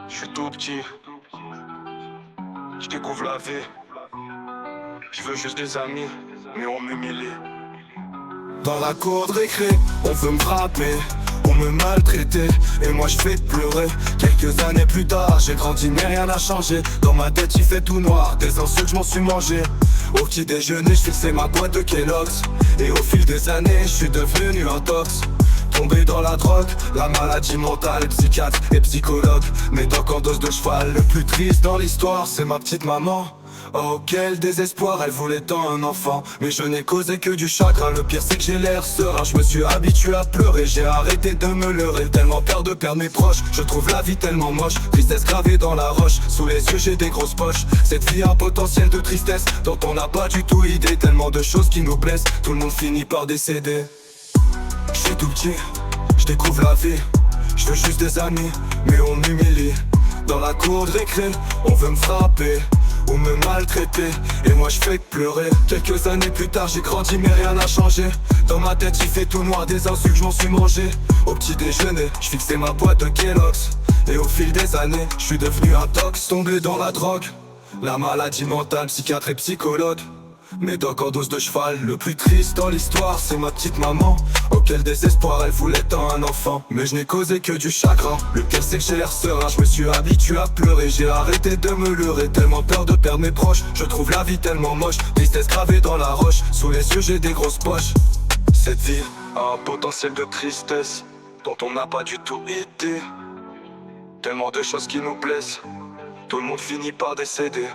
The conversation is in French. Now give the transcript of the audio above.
Je suis tout petit, je découvre la vie. Je veux juste des amis, mais on m'humilie. Dans la cour de récré, on veut me frapper, on me maltraiter, et moi je fais pleurer. Quelques années plus tard, j'ai grandi mais rien n'a changé. Dans ma tête il fait tout noir, des insultes je m'en suis mangé. Au petit déjeuner je fixais ma boîte de Kellogg's, et au fil des années je suis devenu un tox. Tombé dans la drogue, la maladie mentale, psychiatre et psychologue. Médoc en dose de cheval, le plus triste dans l'histoire c'est ma petite maman. Oh quel désespoir, elle voulait tant un enfant, mais je n'ai causé que du chagrin. Le pire c'est que j'ai l'air serein, je me suis habitué à pleurer. J'ai arrêté de me leurrer, tellement peur de perdre mes proches. Je trouve la vie tellement moche, tristesse gravée dans la roche. Sous les yeux j'ai des grosses poches, cette vie a un potentiel de tristesse dont on n'a pas du tout idée. Tellement de choses qui nous blessent, tout le monde finit par décéder. Je suis tout petit, je découvre la vie. Je veux juste des amis, mais on m'humilie. Dans la cour de récré, on veut me frapper ou me maltraiter, et moi je fais que pleurer. Quelques années plus tard j'ai grandi mais rien n'a changé. Dans ma tête il fait tout noir, des insultes je m'en suis mangé. Au petit déjeuner, je fixais ma boîte de Kellogg's, et au fil des années, je suis devenu un tox. Tombé dans la drogue, la maladie mentale, psychiatre et psychologue. Médoc en dose de cheval, le plus triste dans l'histoire c'est ma petite maman. Oh quel désespoir, elle voulait tant un enfant, mais je n'ai causé que du chagrin. Le pire c'est que j'ai l'air serein, je me suis habitué à pleurer. J'ai arrêté de me leurrer, tellement peur de perdre mes proches. Je trouve la vie tellement moche, tristesse gravée dans la roche. Sous les yeux j'ai des grosses poches. Cette vie a un potentiel de tristesse dont on n'a pas du tout idée. Tellement de choses qui nous blessent, tout le monde finit par décéder.